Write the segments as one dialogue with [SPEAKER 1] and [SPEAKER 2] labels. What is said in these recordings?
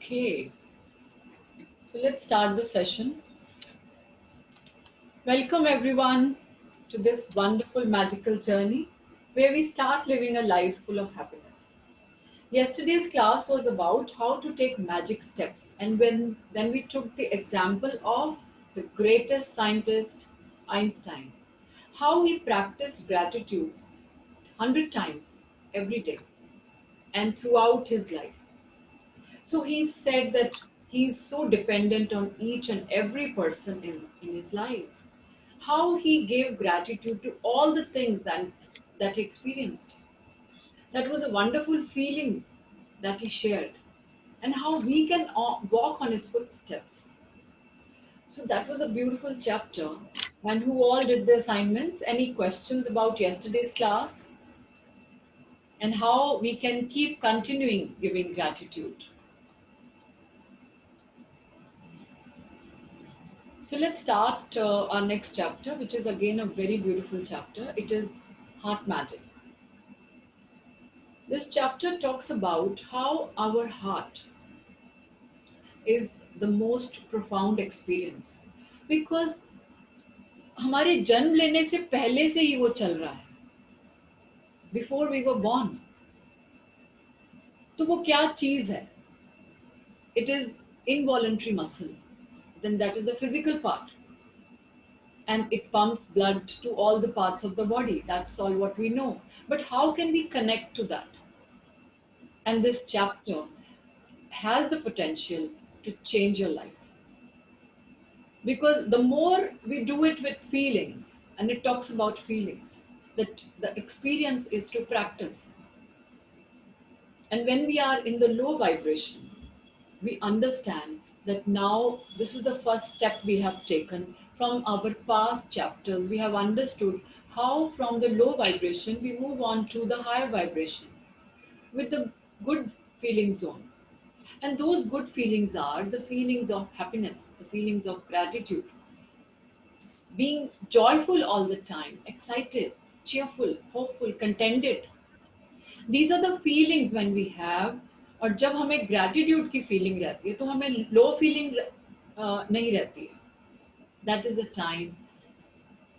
[SPEAKER 1] Okay, so let's start the session. Welcome everyone to this wonderful magical journey where we start living a life full of happiness. Yesterday's class was about how to take magic steps, and then we took the example of the greatest scientist, Einstein, how he practiced gratitude 100 times every day and throughout his life. So he said that he's so dependent on each and every person in his life. How he gave gratitude to all the things that he experienced. That was a wonderful feeling that he shared. And how we can walk on his footsteps. So that was a beautiful chapter. And who all did the assignments? Any questions about yesterday's class? And how we can keep continuing giving gratitude? So let's start our next chapter, which is again a very beautiful chapter. It is Heart Magic. This chapter talks about how our heart is the most profound experience because हमारे जन्म लेने से पहले से ही वो चल रहा है, before we were born. तो वो क्या चीज है? It is involuntary muscle. Then that is the physical part. And it pumps blood to all the parts of the body. That's all what we know. But how can we connect to that? And this chapter has the potential to change your life. Because the more we do it with feelings, and it talks about feelings, that the experience is to practice. And when we are in the low vibration, we understand that now this is the first step we have taken from our past chapters. We have understood how from the low vibration we move on to the higher vibration with the good feeling zone. And those good feelings are the feelings of happiness, the feelings of gratitude, being joyful all the time, excited, cheerful, hopeful, contented. These are the feelings when we have. और जब हमें gratitude की feeling रहती है तो हमें low feeling नहीं रहती है. That is a time.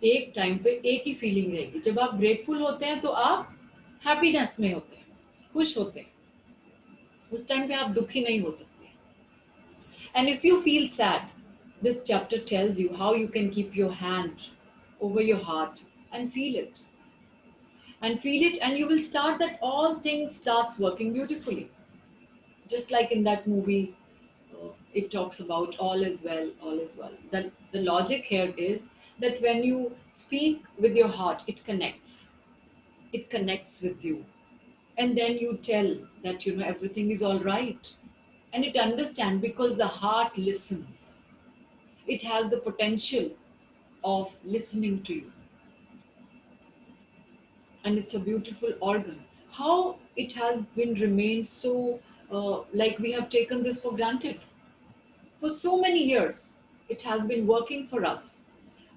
[SPEAKER 1] एक टाइम पे एक ही फीलिंग रहेगी. जब आप ग्रेटफुल होते हैं तो आप हैप्पीनेस में होते हैं, खुश होते हैं. उस टाइम पे आप दुखी नहीं हो सकते. And if you feel sad, this chapter tells you how you can keep your hand over your heart and feel it. And feel it, and you will start that all things starts working beautifully. Just like in that movie, it talks about all is well, all is well. That the logic here is that when you speak with your heart, it connects. It connects with you. And then you tell that everything is all right. And it understands because the heart listens. It has the potential of listening to you. And it's a beautiful organ. How it has been remained so like we have taken this for granted. For so many years, it has been working for us.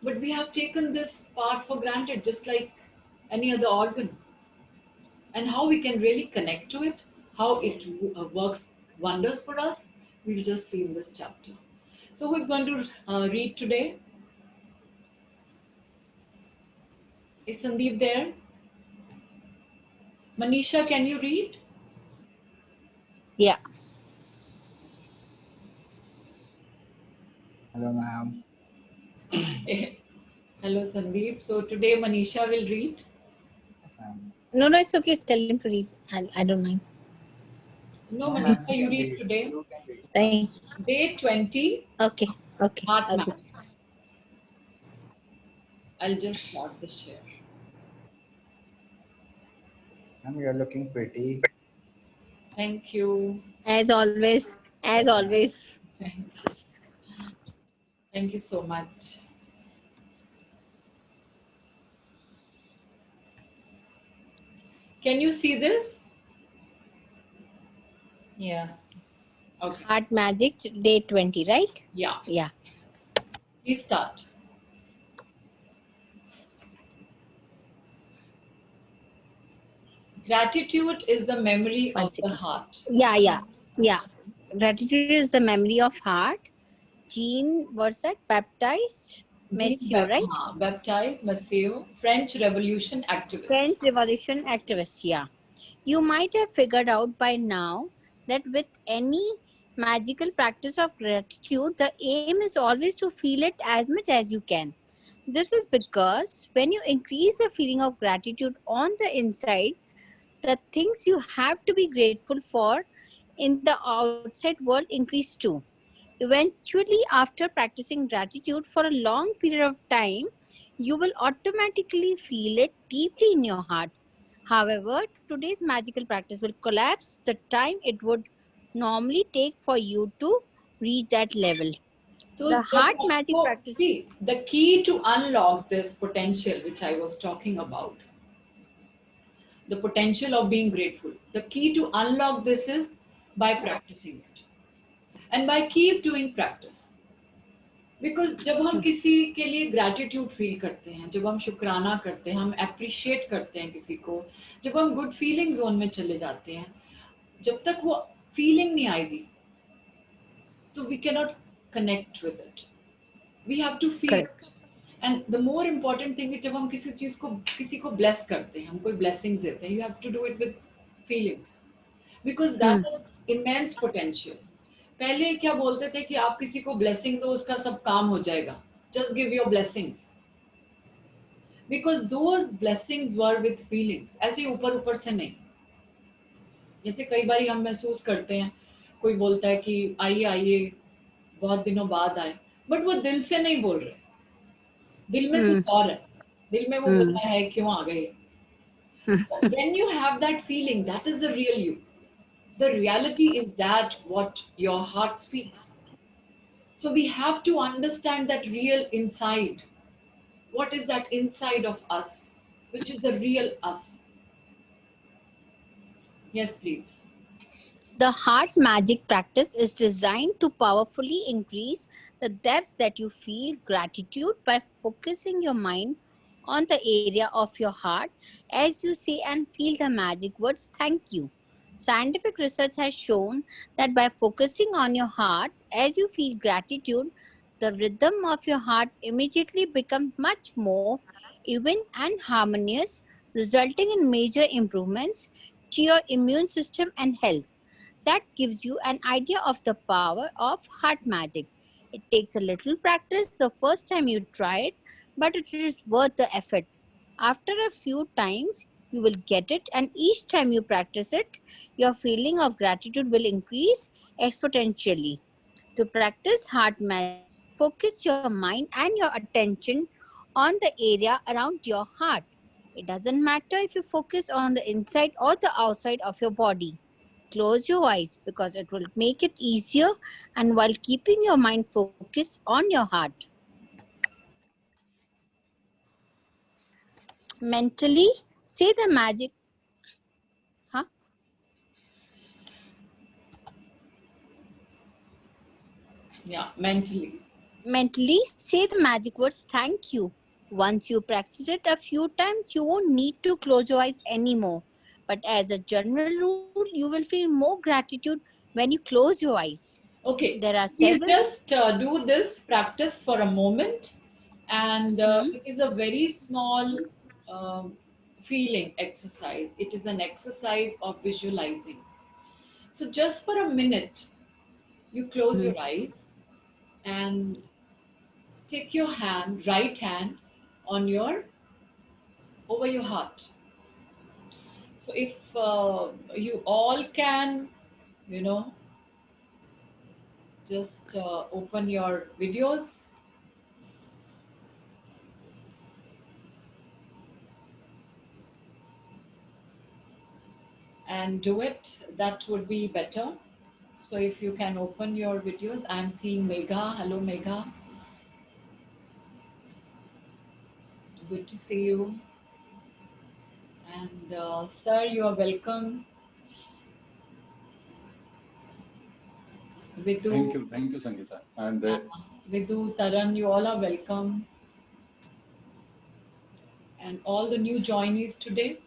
[SPEAKER 1] But we have taken this part for granted, just like any other organ. And how we can really connect to it, how it works wonders for us, we'll just see in this chapter. So who's going to read today? Is Sandeep there? Manisha, can you read?
[SPEAKER 2] Yeah.
[SPEAKER 3] Hello, ma'am.
[SPEAKER 1] Hello, Sandeep. So today Manisha will read.
[SPEAKER 3] Yes, ma'am.
[SPEAKER 2] No, it's okay. Tell him to read. I don't mind.
[SPEAKER 1] No,
[SPEAKER 3] No, ma'am,
[SPEAKER 1] Manisha,
[SPEAKER 3] you
[SPEAKER 1] you
[SPEAKER 3] can
[SPEAKER 1] read
[SPEAKER 3] read.
[SPEAKER 1] today.
[SPEAKER 3] You can read.
[SPEAKER 2] Thank.
[SPEAKER 1] Day 20,
[SPEAKER 2] Okay. Okay.
[SPEAKER 1] Heart
[SPEAKER 2] Okay.
[SPEAKER 1] Map. I'll just start the share.
[SPEAKER 3] Ma'am, you are looking pretty.
[SPEAKER 1] Thank you.
[SPEAKER 2] As always. As
[SPEAKER 3] Yes, ma'am.
[SPEAKER 2] always.
[SPEAKER 1] Thank you so much. Can you see this?
[SPEAKER 4] Yeah.
[SPEAKER 1] Okay.
[SPEAKER 2] Heart Magic Day 20, right?
[SPEAKER 1] Yeah.
[SPEAKER 2] Yeah.
[SPEAKER 1] Please start. Gratitude is the memory
[SPEAKER 2] One
[SPEAKER 1] of the
[SPEAKER 2] second.
[SPEAKER 1] heart.
[SPEAKER 2] Yeah. Gratitude is the memory of heart. Jean, what's that? Baptized? Monsieur, right?
[SPEAKER 1] Baptized Maceo, French Revolution activist.
[SPEAKER 2] French Revolution activist, yeah. You might have figured out by now that with any magical practice of gratitude, the aim is always to feel it as much as you can. This is because when you increase the feeling of gratitude on the inside, the things you have to be grateful for in the outside world increase too. Eventually, after practicing gratitude for a long period of time, you will automatically feel it deeply in your heart. However, today's magical practice will collapse the time it would normally take for you to reach that level.
[SPEAKER 1] So,
[SPEAKER 2] The heart magic practice.
[SPEAKER 1] see, the key to unlock this potential, which I was talking about, the potential of being grateful, the key to unlock this is by practicing it and by keep doing practice. Because जब हम किसी के लिए gratitude feel करते हैं, जब हम शुक्राना करते हैं, हम अप्रिशिएट करते हैं किसी को, जब हम गुड फीलिंग जोन में चले जाते हैं, जब तक वो फीलिंग नहीं आएगी तो we can not connect with it. We have to feel. And the more important thing is जब हम किसी को ब्लेस करते हैं, हम कोई ब्लेसिंग्स देते हैं, you have to do it with feelings because that is immense potential. पहले क्या बोलते थे कि आप किसी को ब्लेसिंग दो, उसका सब काम हो जाएगा. Just give your blessings because those blessings were with feelings. ऐसे ऊपर ऊपर से नहीं. जैसे कई बार हम महसूस करते हैं, कोई बोलता है कि आइए आइए, बहुत दिनों बाद आए, बट वो दिल से नहीं बोल रहे, दिल में कुछ और है. दिल में वो बोल रहा है क्यों आ गए. When you have that feeling, that is the real you. The reality is that what your heart speaks. So we have to understand that real inside. What is that inside of us, which is the real us? Yes, please.
[SPEAKER 2] The heart magic practice is designed to powerfully increase the depths that you feel gratitude by focusing your mind on the area of your heart as you say and feel the magic words thank you. Scientific research has shown that by focusing on your heart as you feel gratitude, the rhythm of your heart immediately becomes much more even and harmonious, resulting in major improvements to your immune system and health. That gives you an idea of the power of heart magic. It takes a little practice the first time you try it, but it is worth the effort. After a few times, you will get it, and each time you practice it, your feeling of gratitude will increase exponentially. To practice heart magic, focus your mind and your attention on the area around your heart. It doesn't matter if you focus on the inside or the outside of your body. Close your eyes because it will make it easier and while keeping your mind focused on your heart. Mentally say the magic. Huh?
[SPEAKER 1] Yeah, mentally.
[SPEAKER 2] Mentally say the magic words thank you. Once you practice it a few times, you won't need to close your eyes anymore. But as a general rule, you will feel more gratitude when you close your eyes.
[SPEAKER 1] Okay.
[SPEAKER 2] There are
[SPEAKER 1] We'll
[SPEAKER 2] several.
[SPEAKER 1] just do this practice for a moment, and it is a very small feeling exercise. It is an exercise of visualizing. So just for a minute, you close your eyes and take your hand, right hand, on your over your heart. So if you all can, you know, just open your videos. And do it, that would be better. So if you can open your videos. I'm seeing Megha. Hello, Megha. Good to see you. And sir, you are welcome. Vidhu.
[SPEAKER 4] Thank you, Sangeeta. I'm there.
[SPEAKER 1] Vidhu, Taran, you all are welcome. And all the new joinees today.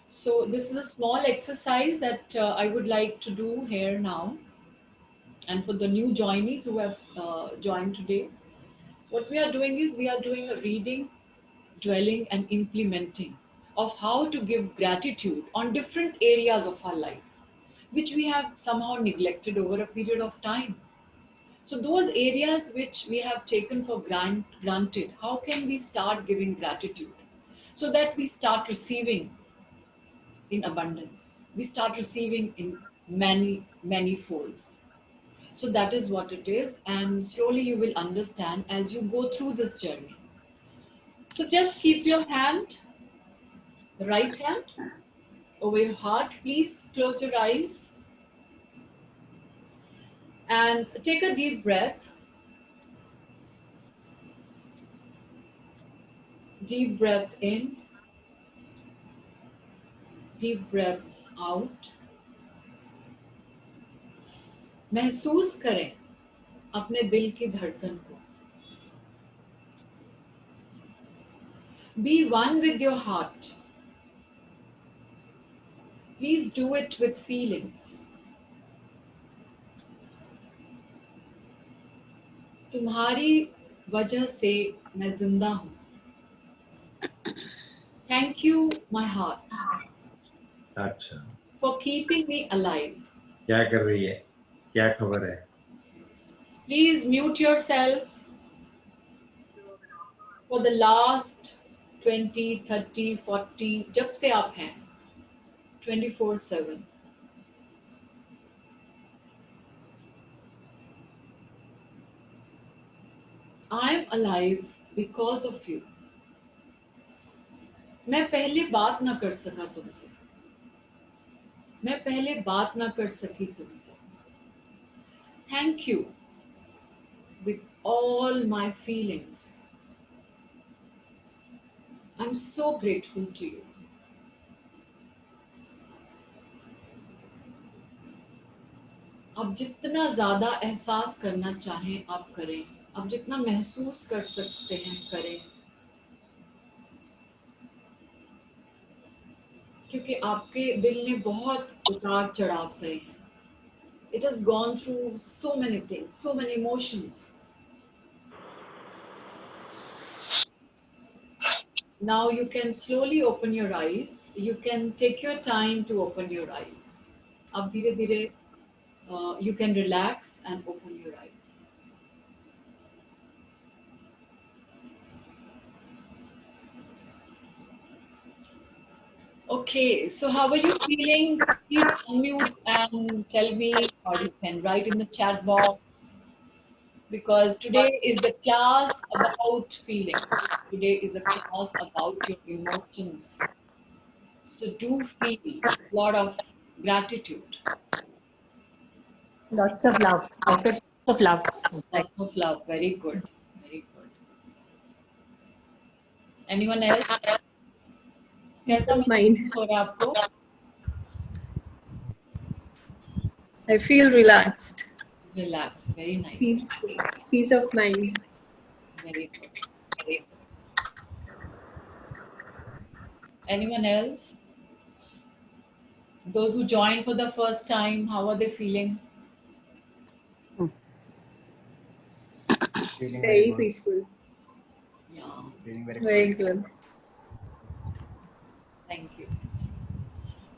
[SPEAKER 1] So this is a small exercise that I would like to do here now. And for the new joinees who have joined today, what we are doing is we are doing a reading, dwelling, and implementing of how to give gratitude on different areas of our life, which we have somehow neglected over a period of time. So, those areas which we have taken for granted, how can we start giving gratitude so that we start receiving in abundance? We start receiving in many, many folds. So, that is what it is, and slowly you will understand as you go through this journey. So, just keep your hand, the right hand, over your heart. Please close your eyes and take a deep breath. Deep breath in, deep breath out. महसूस करें अपने दिल की धड़कन को. Be one with your heart. Please do it with feelings. तुम्हारी वजह से मैं जिंदा हूँ. Thank you, my heart,
[SPEAKER 4] अच्छा,
[SPEAKER 1] for keeping me alive.
[SPEAKER 4] क्या कर रही है? क्या खबर है?
[SPEAKER 1] Please mute yourself for the last 20, 30, 40, जब से आप हैं, 24/7. I am alive because of you. मैं पहले बात ना कर सका तुमसे. मैं पहले बात ना कर सकी तुमसे. Thank you with all my feelings. I'm so grateful to you. आप जितना ज़्यादा एहसास करना चाहें आप करें. आप जितना महसूस कर सकते हैं करें. क्योंकि आपके दिल ने बहुत उतार चढ़ाव सहे हैं. It has gone through so many things, so many emotions. Now you can slowly open your eyes. You can take your time to open your eyes. अब धीरे धीरे you can relax and open your eyes. Okay, so how are you feeling? Please unmute and tell me, or you can write in the chat box. Because today is a class about feelings. Today is a class about your emotions. So do feel a lot of gratitude.
[SPEAKER 5] Lots of love. Lots of love.
[SPEAKER 1] Lots of love. Very good. Very good. Anyone else? कैसा महसूस हो रहा है आपको?
[SPEAKER 6] I feel relaxed.
[SPEAKER 1] Relax. Very nice.
[SPEAKER 6] Peace of mind.
[SPEAKER 1] Very good. Very good. Anyone else? Those who joined for the first time, how are they feeling?
[SPEAKER 3] Feeling
[SPEAKER 6] Very
[SPEAKER 3] good.
[SPEAKER 6] peaceful.
[SPEAKER 1] Yeah.
[SPEAKER 3] Feeling
[SPEAKER 6] Very good.
[SPEAKER 1] Thank you.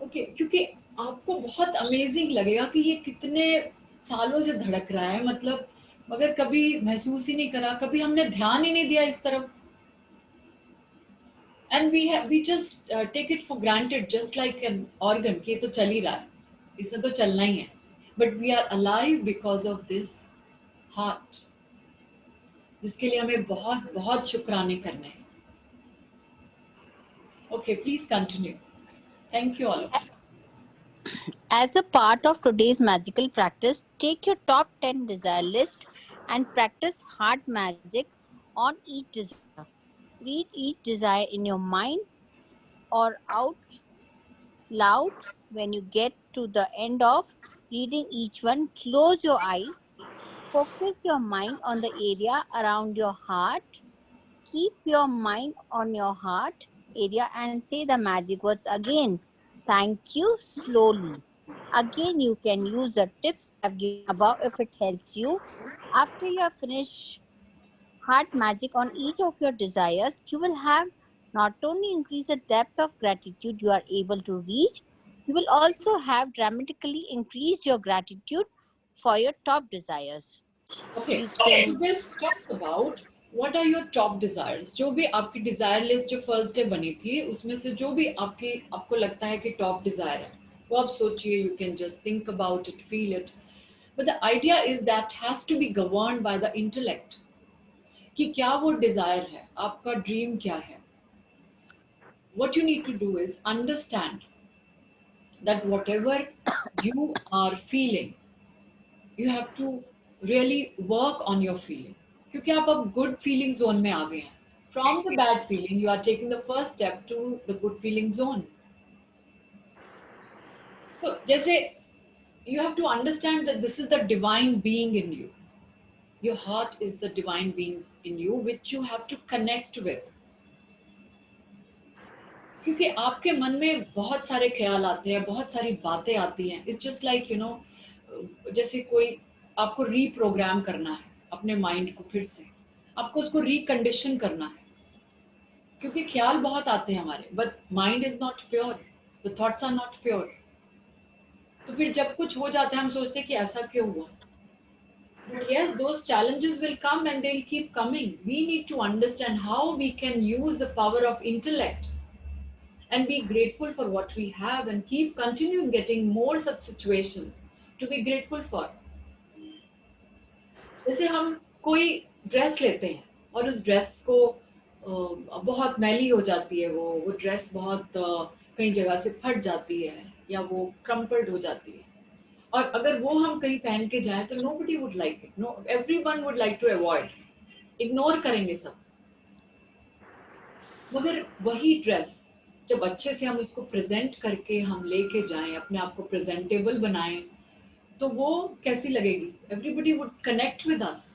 [SPEAKER 1] Okay, क्योंकि आपको बहुत amazing लगेगा कि ये कितने सालों से धड़क रहा है. मतलब मगर कभी महसूस ही नहीं करा, कभी हमने ध्यान ही नहीं दिया इस तरफ. And we just take it for granted, just like an organ कि ये तो चल ही रहा है, इसने तो चलना ही है. But we are alive because of this heart, जिसके लिए हमें बहुत बहुत शुक्राने करने हैं. Okay, please continue. Thank you all of you.
[SPEAKER 2] As a part of today's magical practice, take your top 10 desire list and practice heart magic on each desire. Read each desire in your mind or out loud. When you get to the end of reading each one, close your eyes. Focus your mind on the area around your heart. Keep your mind on your heart area and say the magic words again. Thank you slowly. Again, you can use the tips I've given above if it helps you. After you have finished heart magic on each of your desires, you will have not only increased the depth of gratitude you are able to reach, you will also have dramatically increased your gratitude for your top desires.
[SPEAKER 1] Okay,
[SPEAKER 2] You
[SPEAKER 1] so
[SPEAKER 2] can
[SPEAKER 1] this talks about what are your top desires. जो भी आपकी desire list जो first day बनी थी, उसमें से जो भी आपको लगता है कि top desire है, वो आप सोचिए. You can just think about it, feel it. But the idea is that has to be governed by the intellect. कि क्या वो desire है, आपका dream क्या है. What you need to do is understand that whatever you are feeling, you have to really work on your feeling. क्योंकि आप अब good feeling zone में आ गए हैं. From the bad feeling, you are taking the first step to the good feeling zone. So जैसे you have to understand that this is the divine being in you. Your heart is the divine being in you, which you have to connect with. क्योंकि आपके मन में बहुत सारे ख्याल आते हैं, बहुत सारी बातें आती हैं. It's just like जैसे कोई आपको रीप्रोग्राम करना है अपने माइंड को, फिर से आपको उसको रिकंडीशन करना है. क्योंकि ख्याल बहुत आते हैं हमारे, but mind is not pure, the thoughts are not pure. तो फिर जब कुछ हो जाता है हम सोचते हैं कि ऐसा क्यों हुआ. But yes, those challenges will come and they'll keep coming. We need to understand how we can use the power of intellect and be grateful for what we have and keep continuing getting more such situations to be grateful for. जैसे हम कोई dress लेते हैं और उस dress को बहुत मैली हो जाती है, वो ड्रेस बहुत कई जगह से फट जाती है या वो क्रम्पल्ड हो जाती है, और अगर वो हम कहीं पहन के जाएं तो nobody would like it. No, everyone would like to avoid, ignore करेंगे सब. मगर वही ड्रेस जब अच्छे से हम उसको प्रेजेंट करके हम लेके जाएं, अपने आप को प्रेजेंटेबल बनाएं, तो वो कैसी लगेगी. Everybody would connect with us.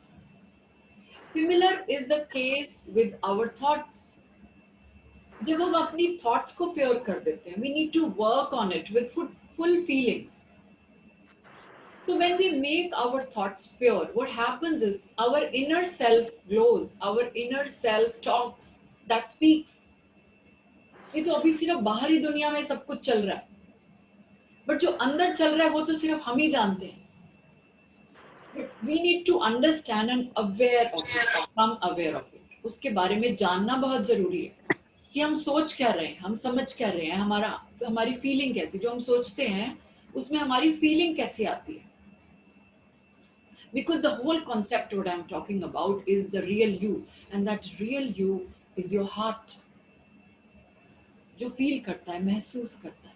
[SPEAKER 1] Similar is the case with our thoughts. जब हम अपनी thoughts को प्योर कर देते हैं, we need to work on it with full feelings. So when we make our thoughts pure, what happens is our inner self glows, our inner self talks, that speaks. ये तो अभी सिर्फ बाहरी दुनिया में सब कुछ चल रहा है, बट जो अंदर चल रहा है वो तो सिर्फ हम ही जानते हैं. But we need to understand and aware of it, become aware of it. उसके बारे में जानना बहुत जरूरी है कि हम सोच क्या रहे हैं, हम समझ क्या रहे हैं, हमारी फीलिंग कैसी, जो हम सोचते हैं उसमें हमारी फीलिंग कैसी आती है. Because the whole concept what I'm talking about is the real you, and that real you is your heart, जो फील करता है, महसूस करता है.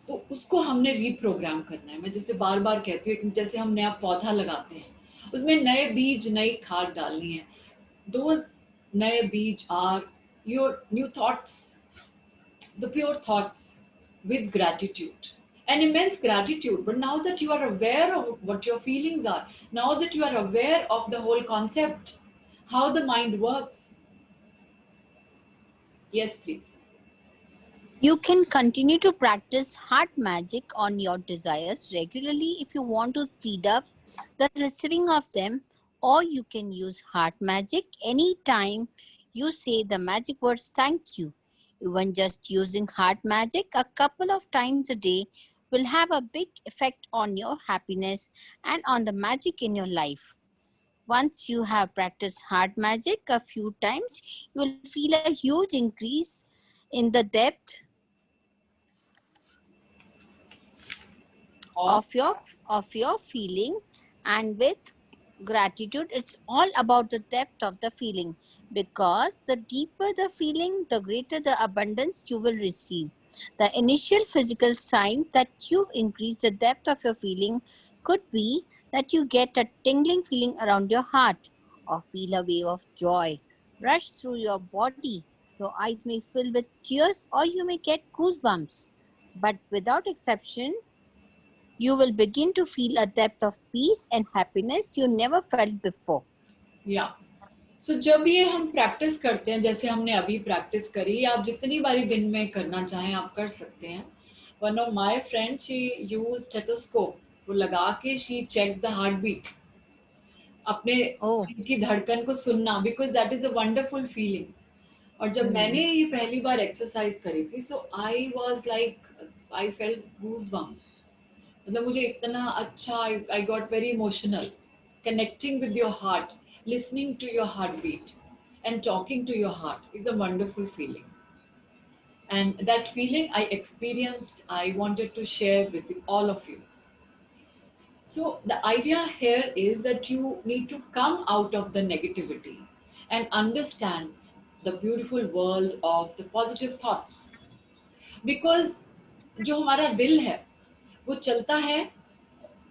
[SPEAKER 1] तो उसको हमने रीप्रोग्राम करना है. मैं जैसे बार बार कहती हूँ, जैसे हम नया पौधा लगाते हैं, उसमें नए बीज, नई खाद डालनी है. Those नए बीज are your new thoughts, the pure thoughts with gratitude and immense gratitude. But now that you are aware of what your feelings are, now that you are aware of the whole concept, how the mind works. Yes, please.
[SPEAKER 2] You can continue to practice heart magic on your desires regularly if you want to speed up the receiving of them, or you can use heart magic anytime you say the magic words thank you. Even just using heart magic a couple of times a day will have a big effect on your happiness and on the magic in your life. Once you have practiced heart magic a few times, you will feel a huge increase in the depth of your feeling. And with gratitude, it's all about the depth of the feeling, because the deeper the feeling, the greater the abundance you will receive. The initial physical signs that you increase the depth of your feeling could be that you get a tingling feeling around your heart, or feel a wave of joy rush through your body. Your eyes may fill with tears, or you may get goosebumps. But without exception, you will begin to feel a depth of peace and happiness you never felt before.
[SPEAKER 1] Yeah. So जब ये हम practice करते हैं, जैसे हमने अभी practice करी, आप जितनी बारी दिन में करना चाहें आप कर सकते हैं. one of my friends, she used stethoscope, वो लगा के she checked the heartbeat, अपने
[SPEAKER 2] Oh.
[SPEAKER 1] दिल की धड़कन को सुनना, because that is a wonderful feeling. और जब मैंने ये पहली बार एक्सरसाइज करी थी, so I was like, I felt goosebumps. मतलब मुझे इतना अच्छा, I got very emotional. Connecting with your heart, listening to your heartbeat and talking to your heart is a wonderful feeling. And that feeling I experienced, I wanted to share with all of you. So the idea here is that you need to come out of the negativity and understand the beautiful world of the positive thoughts. Because जो हमारा दिल है वो चलता है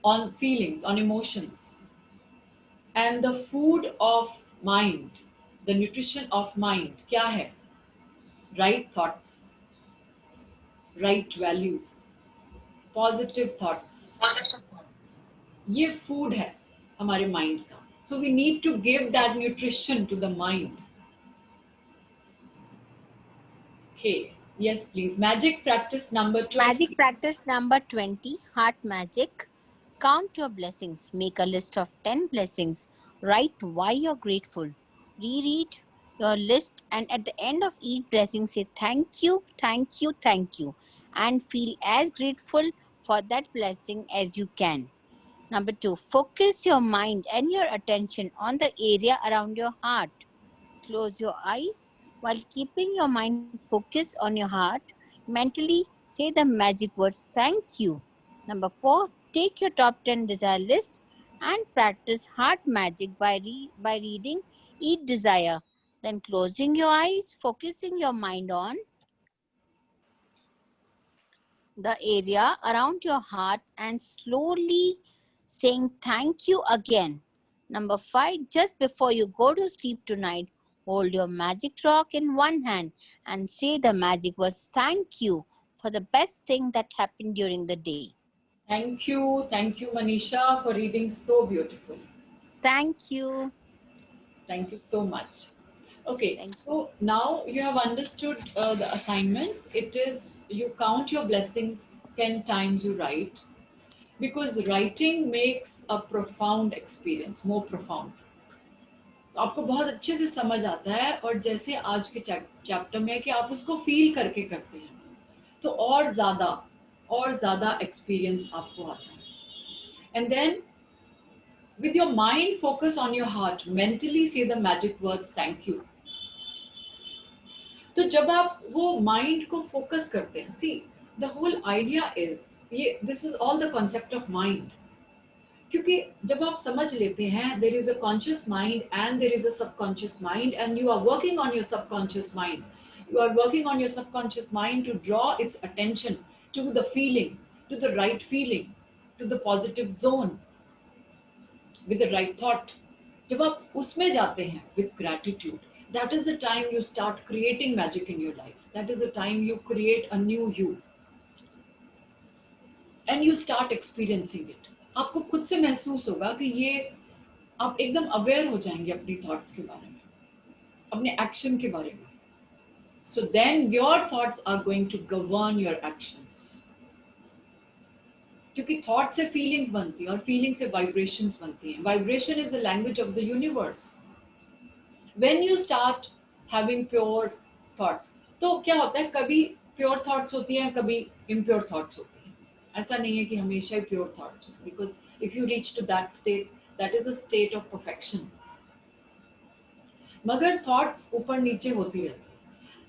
[SPEAKER 1] on feelings, on emotions. And the food of mind, the nutrition of mind क्या है? Right thoughts, right values, positive thoughts. ये food है हमारे mind का. So we need to give that nutrition to the mind. Okay, yes please. Magic practice number 12.
[SPEAKER 2] Magic practice number 20, heart magic. Count your blessings. Make a list of 10 blessings. Write why you're grateful. Reread your list, and at the end of each blessing, say thank you, thank you, thank you, and feel as grateful for that blessing as you can. Number 2, focus your mind and your attention on the area around your heart. Close your eyes while keeping your mind focused on your heart. Mentally say the magic words thank you. Number 4, take your top 10 desire list and practice heart magic by reading each desire. Then closing your eyes, focusing your mind on the area around your heart and slowly saying thank you again. Number 5, just before you go to sleep tonight, hold your magic rock in one hand and say the magic words thank you for the best thing that happened during the day.
[SPEAKER 1] Thank you Manisha for reading so beautifully.
[SPEAKER 2] Thank you.
[SPEAKER 1] Thank you so much. Okay,
[SPEAKER 2] Thank you.
[SPEAKER 1] so now you have understood the assignments. It is you count your blessings 10 times you write, because writing makes a profound experience, more profound. तो आपको बहुत अच्छे से समझ आता है, और जैसे आज के चैप्टर में कि आप उसको फील करके करते हैं तो और ज़्यादा एक्सपीरियंस आपको आता है. And then with your mind, focus on your heart. Mentally say the magic words thank you. तो जब आप वो माइंड को फोकस करते हैं, see the whole idea is ये, this is all the concept of mind. क्योंकि जब आप समझ लेते हैं there is a conscious mind and there is a subconscious mind, and you are working on your subconscious mind, you are working on your subconscious mind to draw its attention to the feeling, to the right feeling, to the positive zone, with the right thought. जब आप उसमें जाते हैं with gratitude, that is the time you start creating magic in your life. That is the time you create a new you and you start experiencing it. आपको खुद से महसूस होगा कि ये आप एकदम अवेयर हो जाएंगे अपनी थॉट्स के बारे में, अपने एक्शन के बारे में. So then your thoughts are going to govern your actions. क्योंकि थॉट से फीलिंग्स बनती है और फीलिंग से वाइब्रेशंस बनती हैं. Vibration is the language of the universe. When you start having pure thoughts, तो क्या होता है, कभी प्योर थॉट्स होती हैं, कभी इम्प्योर थॉट्स होती हैं. ऐसा नहीं है कि हमेशा ही प्योर थॉट्स हो, because if you reach to that state, that is a state of perfection. मगर थॉट्स ऊपर नीचे होती रहती है.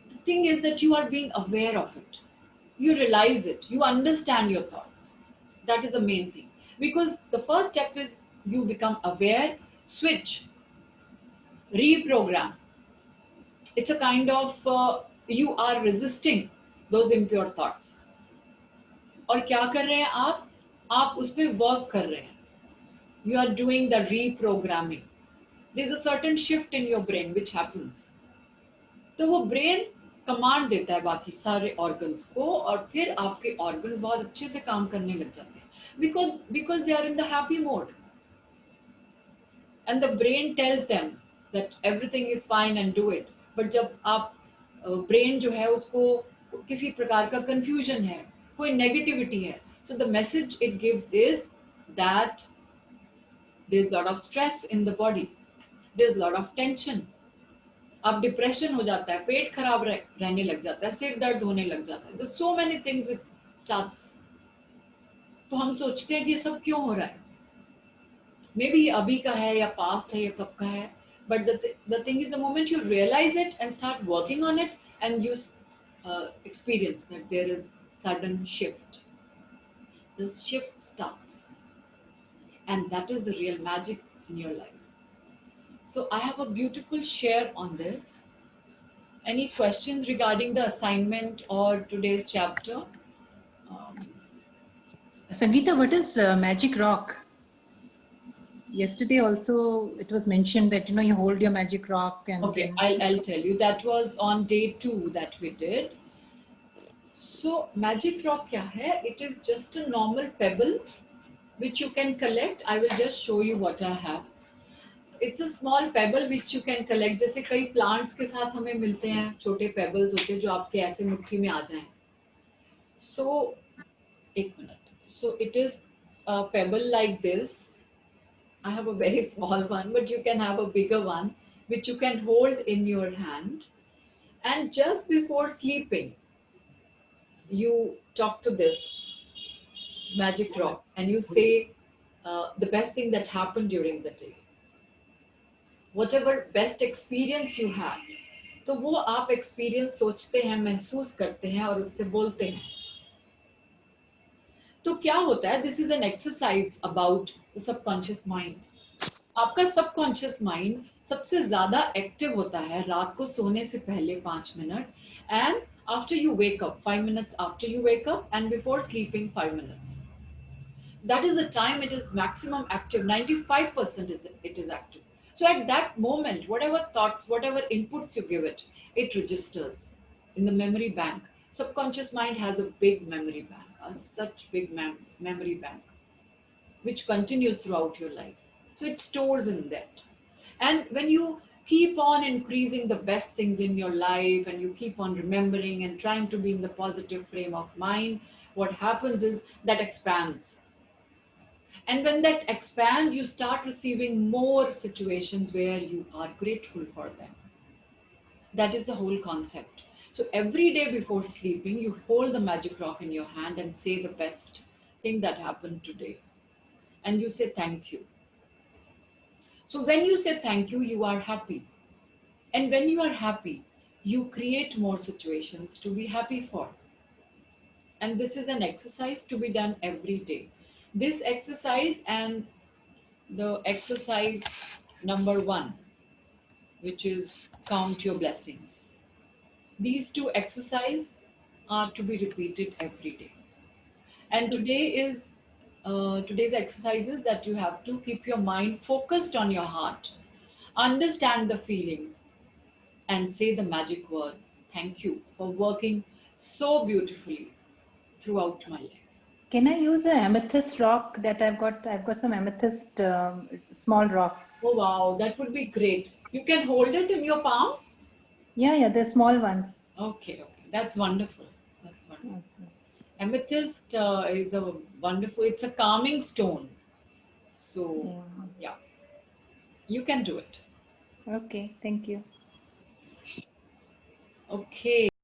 [SPEAKER 1] The thing is that you are being aware of it. You realize it. You understand your thoughts. That is the main thing. Because the first step is you become aware, switch, reprogram. It's a kind of you are resisting those impure thoughts. और क्या कर रहे हैं आप उस पे work कर रहे हैं. You are doing the reprogramming. There's a certain shift in your brain which happens. तो वो ब्रेन कमांड देता है बाकी सारे ऑर्गन्स को, और फिर आपके ऑर्गन बहुत अच्छे से काम करने लग जाते हैं, because they are in the happy mode, and the brain tells them that everything is fine and do it. But जब आप ब्रेन जो है उसको किसी प्रकार का कंफ्यूजन है, कोई नेगेटिविटी है. So the message it gives is that there's a lot of stress in the body, there's a lot of tension. अब डिप्रेशन हो जाता है, पेट खराब रहने लग जाता है, सिर दर्द होने लग जाता है. There's so many things with starts. तो हम सोचते हैं कि ये सब क्यों हो रहा है. मे बी अभी का है या पास्ट है या कब का है. But the thing is, the moment you realize it and start working on it, and you experience that there is sudden shift. This shift starts, and that is the real magic in your life. So I have a beautiful share on this. Any questions regarding the assignment or today's chapter?
[SPEAKER 5] Sangeeta, what is magic rock? Yesterday also it was mentioned that you hold your magic rock and
[SPEAKER 1] Okay,
[SPEAKER 5] then
[SPEAKER 1] I'll tell you. That was on day 2 that we did. So magic rock kya hai? It is just a normal pebble which you can collect. I will just show you what I have. It's a small pebble which you can collect. जैसे कई plants के साथ हमें मिलते हैं छोटे pebbles होते हैं जो आपके ऐसे मुट्ठी में आ जाएं. So एक minute. So it is a pebble like this. I have a very small one, but you can have a bigger one which you can hold in your hand. And just before sleeping, you talk to this magic rock and you say the best thing that happened during the day. Whatever best experience you had, तो वो आप experience सोचते हैं, महसूस करते हैं और उससे बोलते हैं. तो क्या होता है? This is an exercise about the subconscious mind. आपका सबकॉन्शियस माइंड सबसे ज्यादा एक्टिव होता है रात को सोने से पहले 5 minute, and after you wake up 5 minutes after you wake up, and before sleeping 5 minutes. That is the time it is maximum active. 95% it is active. So at that moment, whatever thoughts, whatever inputs you give it, it registers in the memory bank. Subconscious mind has a big memory bank, such big memory bank, which continues throughout your life. So it stores in that. And when you keep on increasing the best things in your life and you keep on remembering and trying to be in the positive frame of mind, what happens is that expands. And when that expands, you start receiving more situations where you are grateful for them. That is the whole concept. So every day before sleeping, you hold the magic rock in your hand and say the best thing that happened today. And you say thank you. So when you say thank you, you are happy. And when you are happy, you create more situations to be happy for. And this is an exercise to be done every day. This exercise and the exercise number 1, which is count your blessings. These two exercises are to be repeated every day. And today's exercises that you have to keep your mind focused on your heart, understand the feelings, and say the magic word, thank you, for working so beautifully throughout my life.
[SPEAKER 5] can I use an amethyst rock that I've got some amethyst small rocks.
[SPEAKER 1] Oh wow, that would be great. You can hold it in your palm?
[SPEAKER 5] Yeah, they're small ones.
[SPEAKER 1] Okay, that's wonderful. That's wonderful.
[SPEAKER 5] Okay.
[SPEAKER 1] Amethyst is a wonderful, it's a calming stone. So yeah, you can do it.
[SPEAKER 5] Okay, thank you.
[SPEAKER 1] Okay.